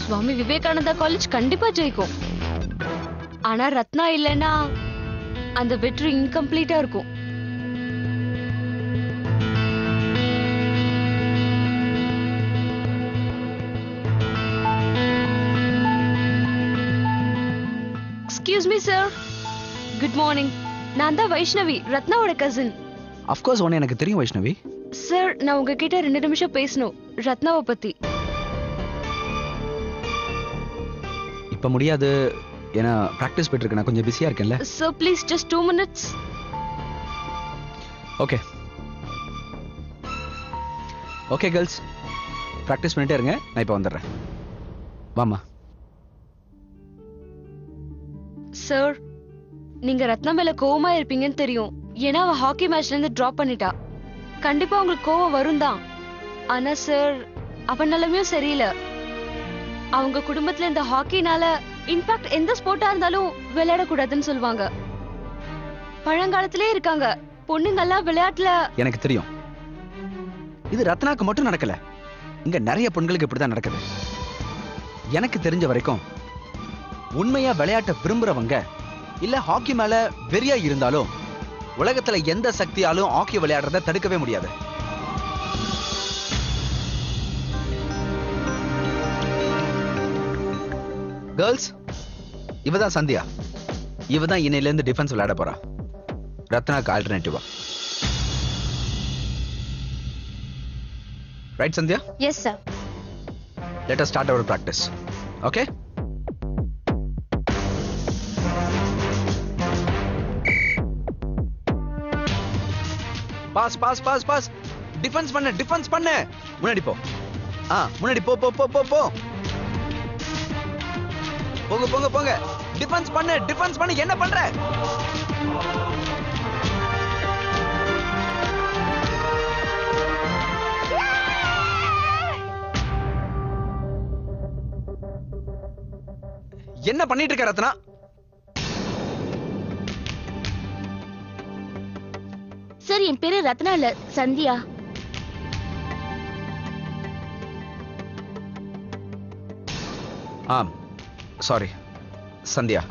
Swami Vivekananda college கண்டிப்பா ஜெயிக்கும். ஆனா ரத்னா இல்லைன்னா அந்த வெற்றி இன்கம்ப்ளீட்டா இருக்கும். Excuse me sir, good morning. நான் தான் வைஷ்ணவி, ரத்னாவோட கசின். ஆஃப் கோர்ஸ் உன்னை எனக்கு தெரியும் வைஷ்ணவி. சார், நான் உங்ககிட்ட 2 நிமிஷம் பேசணும் ரத்னாவை பத்தி. இப்ப முடியாது, ஏன்னா பிராக்டிஸ் போயிட்டு இருக்கு, நான் கொஞ்சம் பிஸியா இருக்கேன்ல. Sir please just 2 minutes. Okay okay girls, practice பண்ணிட்டே இருங்க, நான் இப்போ வந்துடுறேன். வாமா. சார், நீங்க ரத்னா மேல கோவமா இருப்பீங்கன்னு தெரியும். ஏன்னா அவ ஹாக்கி மேட்ச்ல இருந்து டிராப் பண்ணிட்டா. கண்டிப்பா உங்களுக்கு கோவம் வரும் தான். ஆனா சார், அவன் நிலைமையும் சரியில்லை. அவங்க குடும்பத்துல இந்த ஹாக்கினால இன்ஃபேக்ட் எந்த ஸ்போர்ட்டா இருந்தாலும் விளையாடக்கூடாதுன்னு சொல்லுவாங்க. பழங்காலத்திலே இருக்காங்க. பொண்ணுங்கெல்லாம் விளையாட்டுல. எனக்கு தெரியும், இது ரத்னாக்கு மட்டும் நடக்கல, இங்க நிறைய பெண்களுக்கு இப்படிதான் நடக்குது. எனக்கு தெரிஞ்ச வரைக்கும் உண்மையா விளையாட்டை விரும்புறவங்க இல்ல ஹாக்கி மேல வெறியா இருந்தாலும் உலகத்துல எந்த சக்தியாலும் ஹாக்கி விளையாடுறத தடுக்கவே முடியாது. கேர்ள்ஸ், இவதான் சந்தியா. இவதான் இன்னையில இருந்து டிஃபென்ஸ் விளையாட போறா, ரத்னாக்கு ஆல்டர்னேட்டிவா. Right Sandhya? Yes sir. Let us start our practice. Okay? Pass pass pass pass. Defence பண்ணு, டிஃபென்ஸ் பண்ணு. முன்னாடி போ. முன்னாடி போ போ போ போ போ. போங்க போங்க போங்க. டிஃபென்ஸ் பண்ணு, டிஃபென்ஸ் பண்ணு. என்ன பண்ற? என்ன பண்ணிட்டு இருக்க ரத்னா? சார், என் பேரு ரத்னா இல்ல, சந்தியா. சாரி சந்தியா.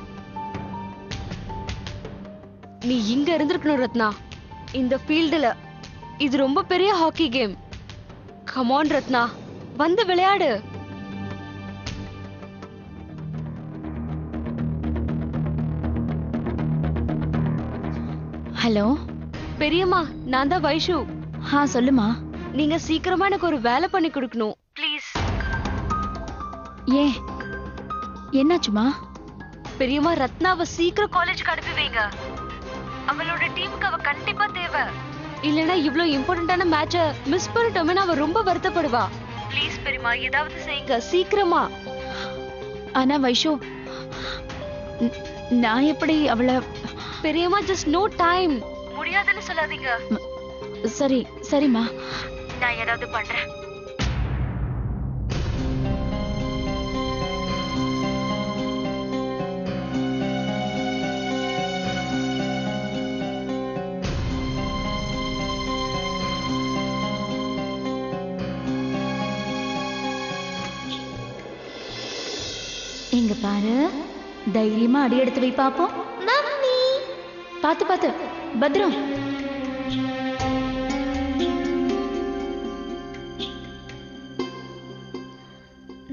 நீ இங்க இருந்திருக்கணும் ரத்னா. இந்த ஃபீல்டுல இது ரொம்ப பெரிய hockey game. Come on Ratna, வந்து விளையாடு. ஹலோ பெரியம்மா, நான் தான் வைஷு. சொல்லுமா. நீங்க சீக்கிரமா எனக்கு ஒரு வேலை பண்ணி கொடுக்கணும் ப்ளீஸ். ஏன், என்னாச்சுமா? பெரியம்மா, ரத்னாவை சீக்கிரம் காலேஜ்க்கு அனுப்பி வைங்க. அவளோட டீமுக்கு அவ கண்டிப்பா தேவை. இல்லனா இவ்ளோ இம்பார்ட்டன்டான மேட்ச மிஸ் பண்ணிட்டோம்னா அவ ரொம்ப வருத்தப்படுவா. ப்ளீஸ் பெரியம்மா, ஏதாவது செய்யுங்க சீக்கிரமா. ஆனா வைஷு, நான் எப்படி அவளை... பெரியம்மா, ஜஸ்ட் நோ டைம். முடியாதுன்னு சொல்லாதீங்க. சரி சரிம்மா, நான் ஏதாவது பண்றேன். இங்க பாரு, தைரியமா அடி எடுத்து வை பாப்போம். மம்மி, பாத்து பாத்து, பத்ரம்.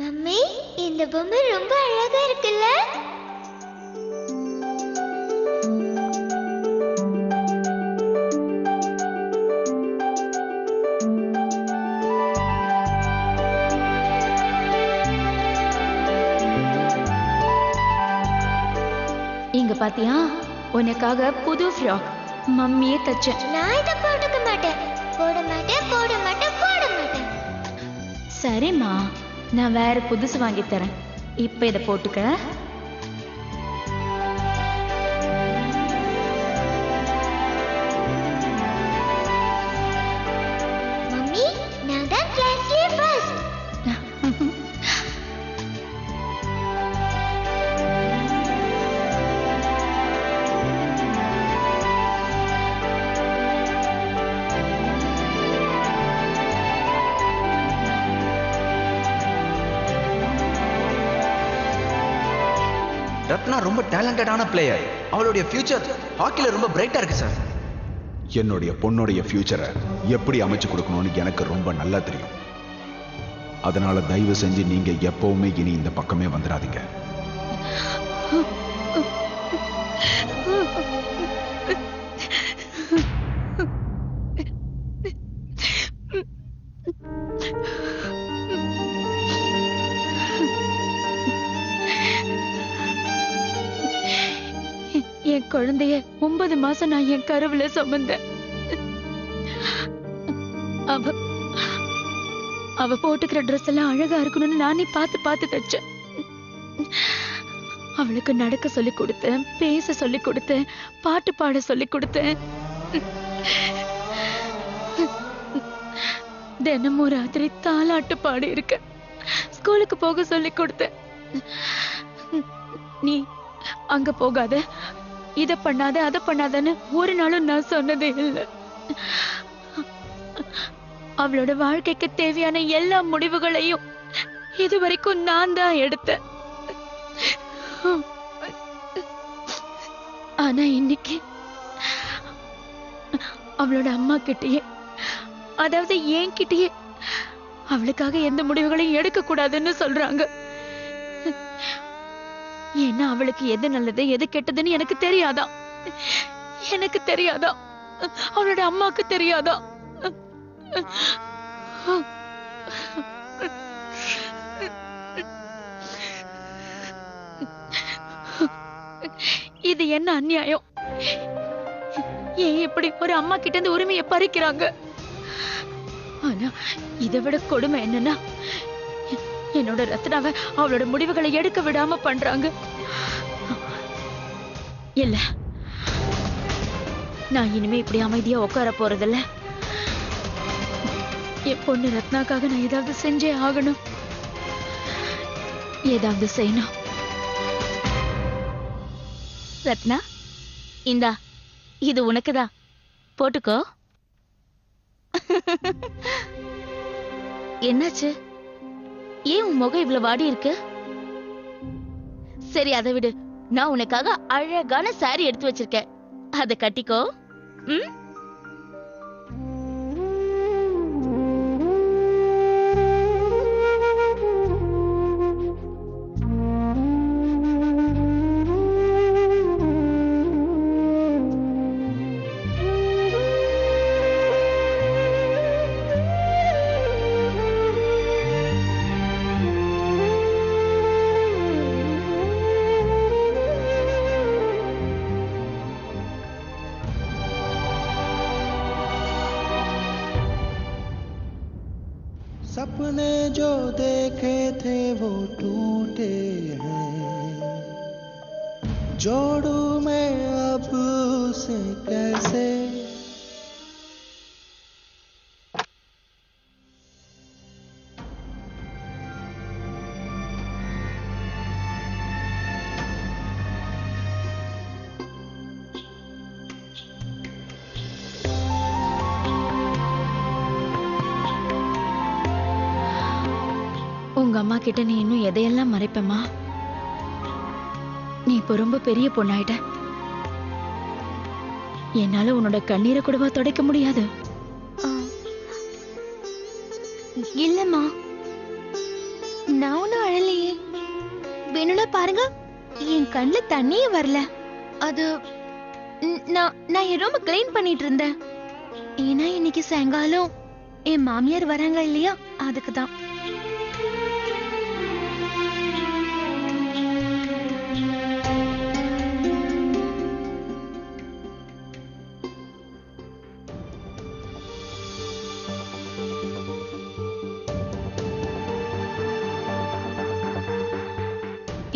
மம்மி, இந்த பொம்மை ரொம்ப அழகா இருக்குல்ல? இங்க பாத்தியா, உனக்காக புது ஃப்ராக் மம்மியே தச்சேன். நான் இதை போட்டுக்க மாட்டேன், போட மாட்டேன், போட மாட்டேன், போட மாட்டேன். சரிம்மா, நான் வேற புதுசு வாங்கி தரேன். இப்ப இதை போட்டுக்க. மம்மி, நான் தான் கிளாஸ்லயே ஃபர்ஸ்ட். ரத்னா ரொம்ப டேலண்டடான பிளேயர். அவளுடைய ஃபியூச்சர் ஹாக்கில ரொம்ப பிரைட்டா இருக்கு சார். என்னுடைய பொண்ணுடைய ஃபியூச்சரை எப்படி அமைச்சு கொடுக்கணும்னு எனக்கு ரொம்ப நல்லா தெரியும். அதனால தயவு செஞ்சு நீங்க எப்பவுமே இனி இந்த பக்கமே வந்துடாதீங்க. என் குழந்தைய 9 மாசம் நான் என் கருவுல சுமந்தேன். அவ போட்டுக்கிற ட்ரெஸ் எல்லாம் அழகா இருக்கணும்னு நானே பார்த்து பார்த்து தச்சேன். அவளுக்கு நடக்க சொல்லி கொடுத்தேன், பேச சொல்லி கொடுத்தேன், பாட்டு பாட சொல்லி கொடுத்தேன். தினமும் ராத்திரி தாலாட்டு பாடி இருக்க, ஸ்கூலுக்கு போக சொல்லி கொடுத்தேன். நீ அங்க போகாத, இத பண்ணாத, அத பண்ணாதன்னு ஒரு நாளும் நான் சொன்னதே இல்லை. அவளோட வாழ்க்கைக்கு தேவையான எல்லா முடிவுகளையும் இதுவரைக்கும் நான் தான் எடுத்தேன். ஆனா இன்னைக்கு அவளோட அம்மா கிட்டயே, அதாவது என்கிட்டயே அவளுக்காக எந்த முடிவுகளையும் எடுக்க கூடாதுன்னு சொல்றாங்க. ஏன்னா அவளுக்கு எது நல்லது எது கெட்டதுன்னு எனக்கு தெரியாதா? எனக்கு தெரியாதா? அவளோட அம்மாக்கு தெரியாதா? இது என்ன அநியாயம்? ஏன் இப்படி ஒரு அம்மா கிட்ட இருந்து உரிமையை பறிக்கிறாங்க? ஆனா இதை விட கொடுமை என்னன்னா, என்னோட ரத்னாவை அவளோட முடிவுகளை எடுக்க விடாம பண்றாங்க. இல்ல, நான் இனிமே இப்படி அமைதியா உட்கார போறதில்ல. என் பொண்ணு ரத்னாக்காக நான் ஏதாவது செஞ்சே ஆகணும். ஏதாவது செய்யணும். ரத்னா, இந்தா, இது உனக்குதான், போட்டுக்கோ. என்னாச்சு? ஏன் உன் முகம் இவ்வளவு வாடி இருக்கு? சரி, அதை விடு. நான் உனக்காக அழகான சாரி எடுத்து வச்சிருக்கேன், அதை கட்டிக்கோ. ம், सपने जो देखे थे वो टूटे हैं, जोड़ू मैं अब उसे कैसे? உங்க அம்மா கிட்ட நீ இன்னும் எதையெல்லாம் மறைப்பமா? நீ இப்ப ரொம்ப பெரிய பொண்ணாயிட்ட. என்னால உன்னோட கண்ணீரை கூடவா துடைக்க முடியாது? இல்லம்மா, நான் ஒன்னும் அழலையே. வேணும்னா பாருங்க, என் கண்ணுல தண்ணியே வரல. அது நான் என் ரூம் கிளீன் பண்ணிட்டு இருந்தேன். ஏன்னா இன்னைக்கு சாயங்காலம் என் மாமியார் வராங்க இல்லையா, அதுக்குதான்.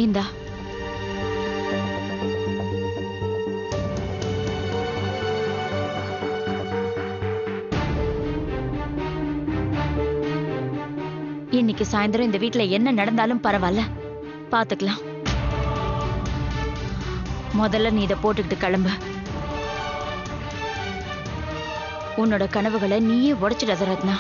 இந்தா, இன்னைக்கு சாயந்தரம் இந்த வீட்ல என்ன நடந்தாலும் பரவாயில்ல, பாத்துக்கலாம். முதல்ல நீ இதை போட்டுக்கிட்டு கிளம்பு. உன்னோட கனவுகளை நீயே உடைச்சிடாத ரத்னா.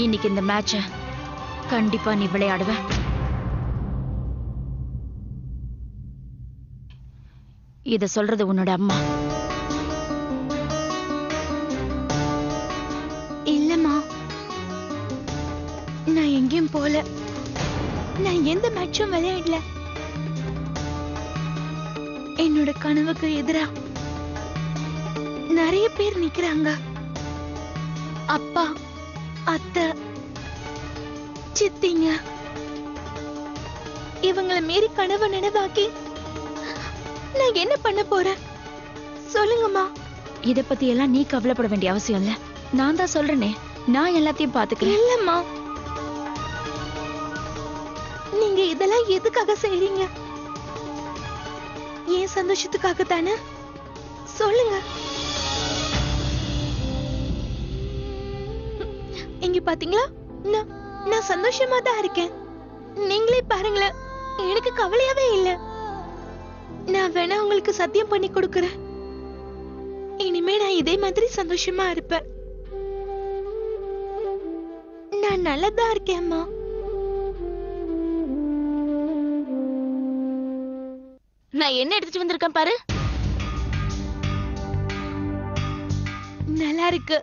இன்னைக்கு இந்த மேட்ச கண்டிப்பா நீ விளையாடுவ. இத சொல்றது உன்னோட அம்மா. இல்லம்மா, நான் எங்கேயும் போல. நான் எந்த மேட்சும் விளையாடல. என்னோட கனவுக்கு எதிரா நிறைய பேர் நிக்கிறாங்க. அப்பா, அத்தை, சித்திங்க. இவங்களை மீறி கனவு நினைவாக்கி நான் என்ன பண்ண போறேன் சொல்லுங்கம்மா. இத பத்தி எல்லாம் நீ கவலைப்பட வேண்டிய அவசியம் இல்ல. நான் தான் சொல்றேனே, நான் எல்லாத்தையும் பாத்துக்கிறேன். இல்லம்மா, நீங்க இதெல்லாம் எதுக்காக செய்றீங்க? ஏன் சந்தோஷத்துக்காக தானே? சொல்லுங்க. இங்க பாத்தீங்களா, நான் சந்தோஷமா தான் இருக்கேன். நீங்களே பாருங்களேன், எனக்கு கவலையாவே இல்ல. நான் வேணா உங்களுக்கு சத்தியம் பண்ணி கொடுக்கறேன். இனிமே நான் இதே மாதிரி சந்தோஷமா இருப்பேன். நான் நல்லதா இருக்கேன் அம்மா. நான் என்ன எடுத்துட்டு வந்திருக்கேன் பாரு. நல்லா இருக்கு.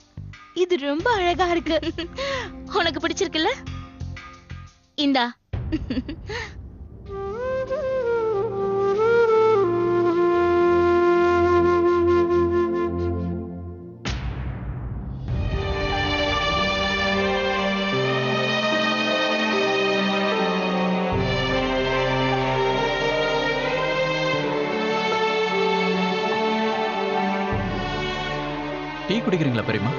இது ரொம்ப அழகா இருக்கு. உனக்கு பிடிச்சிருக்குல்ல? இந்தா. டீ குடிக்கிறீங்களா பெரியம்மா?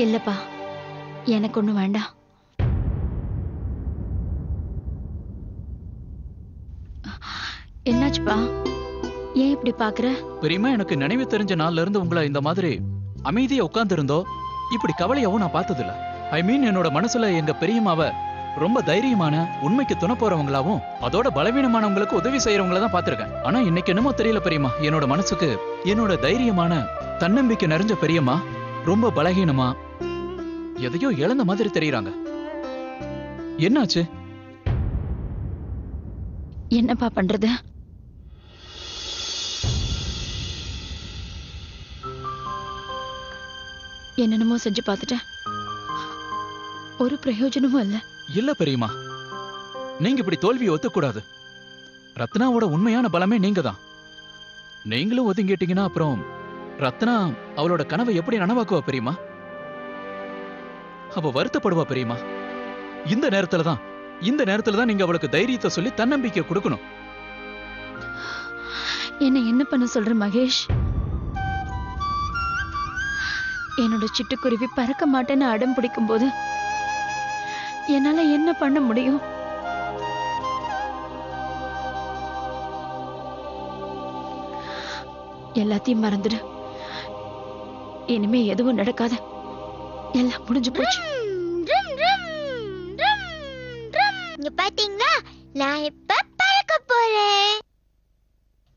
இல்லப்பா, எனக்கு ஒண்ணும் வேண்டாம். என்னாச்சுப்பா, ஏன் இப்படி பாக்குற? பெரியம்மா, எனக்கு நினைவு தெரிஞ்ச நாள்ல இருந்து உங்களை இந்த மாதிரி அமைதியா உட்கார்ந்து இருந்தோ இப்படி கவலையாவும் நான் பார்த்ததில்ல. என்னோட மனசுல எங்க பெரியம்மாவ ரொம்ப தைரியமான, உண்மைக்கு துணை போறவங்களாவும் அதோட பலவீனமானவங்களுக்கு உதவி செய்யறவங்கள தான் பாத்திருக்கேன். ஆனா இன்னைக்கு என்னமோ தெரியல பெரியம்மா, என்னோட மனசுக்கு என்னோட தைரியமான, தன்னம்பிக்கை நிறைஞ்ச பெரியம்மா ரொம்ப பலகீனமா, எதையோ இழந்த மாதிரி தெரியறாங்க. என்னாச்சு? என்னப்பா பண்றது? என்னென்னமோ செஞ்சு பார்த்துட்டேன், ஒரு பிரயோஜனமும் இல்ல. இல்ல பெரியம்மா, நீங்க இப்படி தோல்வியை ஒத்துக்கூடாது. ரத்னாவோட உண்மையான பலமே நீங்க தான். நீங்களும் ஒதுங்கிட்டீங்கன்னா அப்புறம் ரத்னா அவளோட கனவை எப்படி நனவாக்குவா பெரியம்மா? அவ வருத்தப்படுவா பெரியம்மா. இந்த நேரத்துல தான் நீங்க அவளுக்கு தைரியத்தை சொல்லி தன்னம்பிக்கை கொடுக்கணும். என்ன பண்ண சொல்ற மகேஷ்? என்னோட சிட்டுக்குருவி பறக்க மாட்டேன்னு அடம் பிடிக்கும் போது என்னால என்ன பண்ண முடியும்? எல்லாத்தையும் மறந்துடு. இனிமே எதுவும் நடக்காத. எல்லாம் முடிஞ்சு போச்சு. இங்க பாத்தீங்களா, நான் இப்ப பறக்க போறேன்.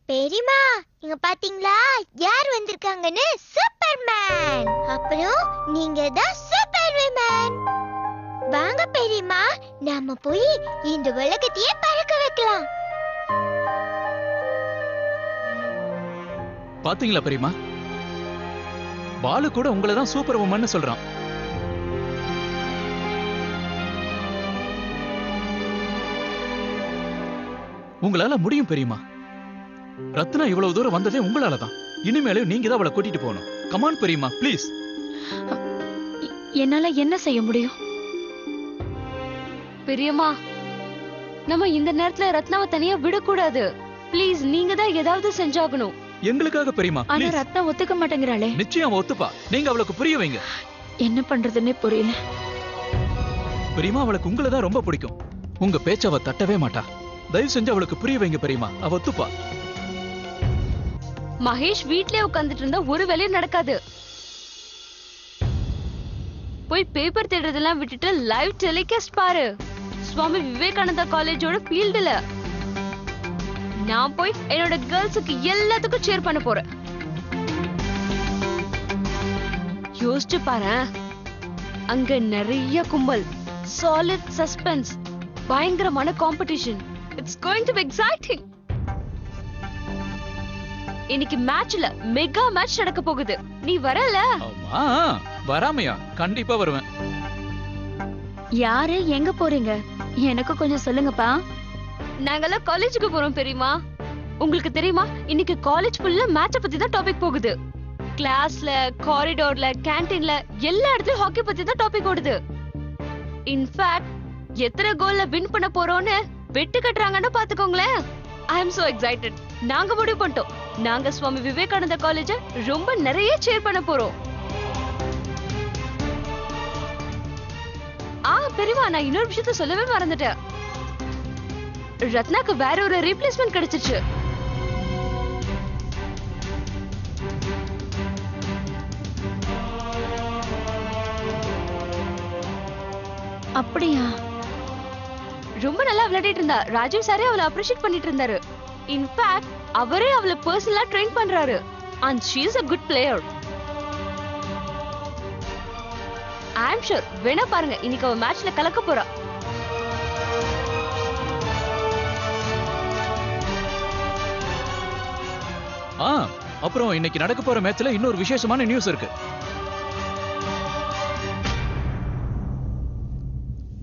பெரியம்மா, இங்க பாத்தீங்களா யார் வந்திருக்காங்கன்னு? சூப்பர்மேன். அப்புறம் நீங்க தான் சூப்பர் விமன். வாங்க பெரியம்மா, நாம போய் இந்த உலகத்தையே பறக்க வைக்கலாம். பாத்தீங்களா பெரியம்மா, பாலு கூட உங்களை தான் சூப்பர் உமன்னு சொல்றான். உங்களால முடியும் பெரியம்மா. ரத்னா இவ்வளவு தூரம் வந்ததே உங்களால தான். இனிமேலும் நீங்க தான் அவளை கூட்டிட்டு போகணும். கமான் பெரியம்மா, ப்ளீஸ். என்னால என்ன செய்ய முடியும்? பெரியம்மா, நம்ம இந்த நேரத்துல ரத்னாவை தனியா விடக்கூடாது. ப்ளீஸ், நீங்க தான் ஏதாவது செஞ்சாகணும். எங்களுக்காக பெரியம்மா, ஆனா ப்ளீஸ். ரத்னா ஒத்துக்க மாட்டேங்கிறாளே. நிச்சயம் அவ ஒத்துப்பா. நீங்க அவளுக்கு புரிய வைங்க. என்ன பண்றதுன்னே புரியல. பெரியம்மா, அவளுக்கு உங்களை தான் ரொம்ப பிடிக்கும். உங்க பேச்ச அவ தட்டவே மாட்டா. தயவு செஞ்சு அவளுக்கு புரிய வைங்க பெரியம்மா, அவ ஒத்துப்பா. மகேஷ் வீட்லயே உட்கார்ந்துட்டு இருந்தா ஒரு வேலையும் நடக்காது. போய் பேப்பர் தேடுறதெல்லாம் விட்டுட்டு லைவ் டெலிகாஸ்ட் பாரு. சுவாமி விவேகானந்தா காலேஜோட ஃபீல்டுல நான் போய் என்னோட கேர்ள்ஸுக்கு எல்லாத்துக்கும் சேர் பண்ண போறேன். யோசிச்சு பாரு, அங்க நிறைய கும்பல், சாலிட் சஸ்பென்ஸ், பயங்கரமான competition. It's going to be exciting. இன்னைக்கு மேட்ச்ல மெகா மேட்ச் நடக்க போகுது. நீ வரல? ஆமா, வராமையா? கண்டிப்பா வருவேன். யாரு, எங்க போறீங்க? எனக்கு கொஞ்சம் சொல்லுங்கப்பா. நாங்கெல்லாம் காலேஜுக்கு போறோம் பெரியமா. உங்களுக்கு தெரியுமா, இன்னைக்கு காலேஜ் ஃபுல்லா மேட்ச பத்தி தான் டாபிக் போகுது. கிளாஸ்ல, காரிடோர்ல, கேண்டீன்ல எல்லா இடத்துலயும் ஹாக்கி பத்தி தான் டாபிக் ஓடுது. இன்ஃபேக்ட் எத்தனை கோல்ல வின் பண்ண போறோம்னு வெட்டு கட்டுறாங்கன்னு பாத்துக்கோங்களேன். ஐ அம் சோ எக்ஸைட்டட். நாங்க முடிவு பண்ணிட்டோம், நாங்க சுவாமி விவேகானந்தா காலேஜ ரொம்ப நிறைய சேர் பண்ண போறோம். பெரியமா, நான் இன்னொரு விஷயத்த சொல்லவே மறந்துட்டேன். ரத்னாக்கு வேற ஒரு ரீப்ளேஸ்மெண்ட் கிடைச்சிச்சு. அப்படியா? ரொம்ப நல்லா விளையாடிட்டு இருந்தா. ராஜீவ் சாரே அவளை அப்ரிஷியேட் பண்ணிட்டு இருந்தாரு. இன்ஃபேக்ட் அவரே அவளை பர்சனலா ட்ரெயின் பண்றாரு. and she is a good player. I am sure. வேணா பாருங்க, இன்னைக்கு அவ மேட்ச்ல கலக்க போறா. அப்புறம் இன்னைக்கு நடக்க போற மேட்ச்ல இன்னொரு விசேஷமான நியூஸ் இருக்கு.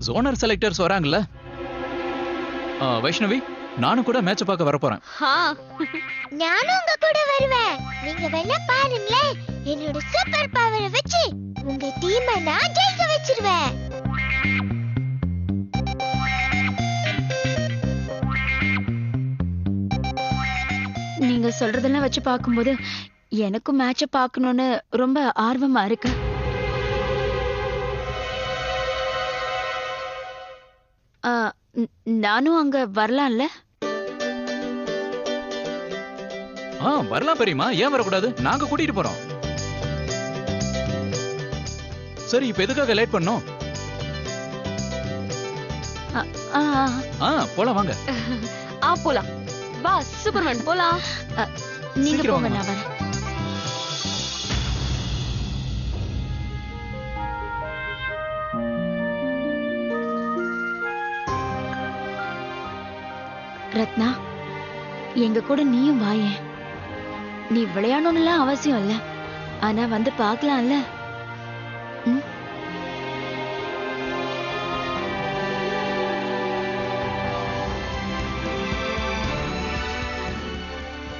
ஜோனர் செலக்டர்ஸ் வராங்கல்ல. வைஷ்ணவி, நானும் கூட மேட்ச் பார்க்க வர போறேன். நானும் உங்க கூட வருவேன். நீங்க வேணா பாருங்களேன், என்னோட சூப்பர் பவரை வச்சு உங்க டீமை நான் ஜெயிக்க வச்சிருவேன். நீங்க சொல்றதெல்லாம் வச்சு பார்க்கும்போது எனக்கும் மேட்ச பார்க்கணும்னு ரொம்ப ஆர்வமா இருக்கு. நானும் அங்க வரலாம்ல? வரலாம் பெரியமா, ஏன் வரக்கூடாது? நாங்க கூட்டிட்டு போறோம். சரி, இப்ப எதுக்காக லேட் பண்ணோம்? போலாம் வாங்க. போலாம் வா சூப்பர்மேன், போலாம். நீங்க சீக்கிரம் போங்க, வாங்க. நான் வரேன். ரத்னா, எங்க கூட நீயும் வாயேன். நீ விளையாடணும்லாம் அவசியம் இல்ல, ஆனா வந்து பார்க்கலாம்ல.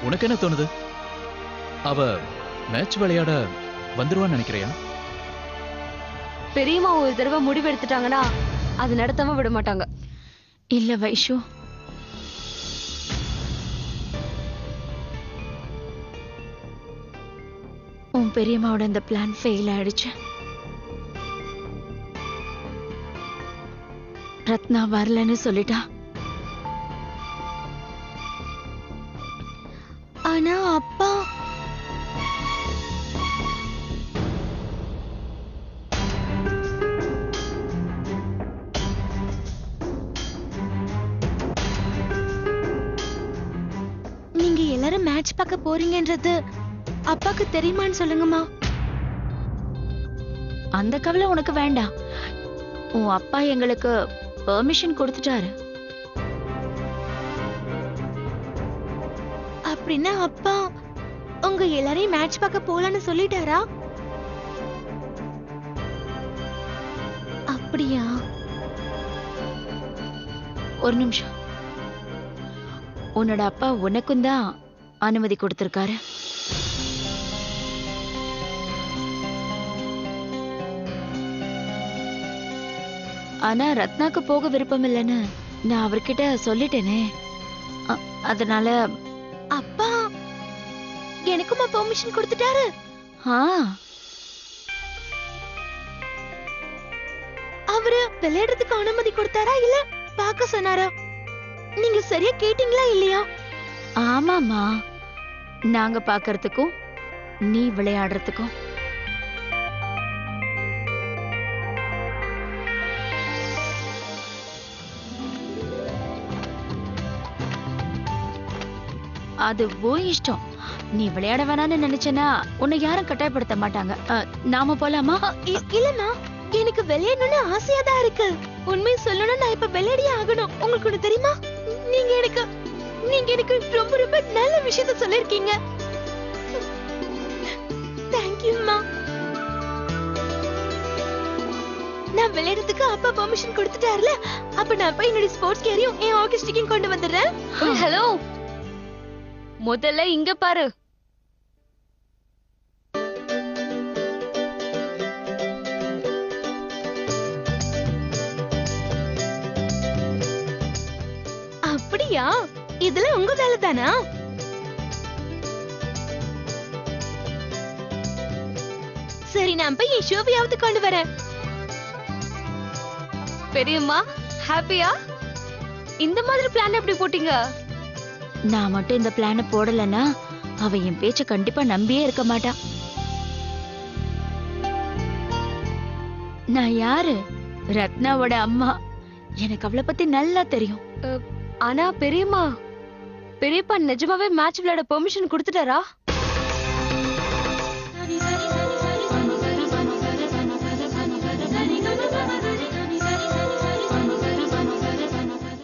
உனக்கு என்ன தோணுது? அவ மேட்ச் விளையாட வந்துருவான்னு நினைக்கிறியா? பெரியம்மா ஒரு தடவை முடிவு எடுத்துட்டாங்கன்னா அது நடத்தாம விட மாட்டாங்க. இல்ல வைஷு, உன் பெரியம்மாவோட இந்த பிளான் ஃபெயில் ஆயிடுச்சு. ரத்னா வரலன்னு சொல்லிட்டா. ஆனா அப்பா நீங்க எல்லாரும் மேட்ச் பார்க்க போறீங்கன்றது அப்பாக்கு தெரியுமான்னு சொல்லுங்கம்மா. அந்த கவலை உனக்கு வேண்டாம். உன் அப்பா எங்களுக்கு பெர்மிஷன் கொடுத்துட்டாரு. அப்படின்னா அப்பா உங்க எல்லாரையும் மேட்ச் பார்க்க போலான்னு சொல்லிட்டாரா? அப்படியா? ஒரு நிமிஷம். உன்னோட அப்பா உனக்கும் தான் அனுமதி கொடுத்திருக்காரு. ஆனா ரத்னாக்கு போக விருப்பம் இல்லைன்னு நான் அவர்கிட்ட சொல்லிட்டேனே. அதனால அப்பா எனக்குமா பெர்மிஷன் கொடுத்துட்டாரு? அவரு விளையாடுறதுக்கு அனுமதி கொடுத்தாரா இல்ல பார்க்க சொன்னாரா? நீங்க சரியா கேட்டீங்களா இல்லையா? ஆமாமா, நாங்க பார்க்கறதுக்கும் நீ விளையாடுறதுக்கும். அது உன் இஷ்டம். நீ விளையாட வேணான்னு நினைச்சனா உன்னை யாரும் கட்டாயப்படுத்த மாட்டாங்க. நாம போலாமா? இல்லம்மா, எனக்கு விளையாடணும்னு ஆசையா தான் இருக்கு. உண்மை சொல்லணும், நான் இப்ப விளையாடியே ஆகணும். உங்களுக்கு ஒண்ணு தெரியுமா? நீங்க எனக்கு ரொம்ப ரொம்ப நல்ல விஷயத்த சொல்லிருக்கீங்க. தேங்க்யூம்மா. நான் விளையாடுறதுக்கு அப்பா பெர்மிஷன் கொடுத்துட்டாருல, அப்ப நான் போய் என்னோட ஸ்போர்ட்ஸ் கேரியும் என் ஆர்கெஸ்ட்ராக்கையும் கொண்டு வந்துடுறேன். ஹலோ, முதல்ல இங்க பாரு. அப்படியா? இதுல உங்க வேலை தானா? சரி, நான் போய் என் ஷோவையாவது கொண்டு வரேன். பெரியம்மா ஹாப்பியா? இந்த மாதிரி பிளான் எப்படி போட்டீங்க? நான் மட்டும் இந்த பிளான போடலன்னா அவ என் பேச்ச கண்டிப்பா நம்பியே இருக்க மாட்டா. நான் யாரு? ரத்னாவோட அம்மா. எனக்கு அவளை பத்தி நல்லா தெரியும். ஆனா பெரியம்மா, பெரியப்பா நிஜமாவே மேட்ச் விளையாட பெர்மிஷன் கொடுத்துட்டாரா?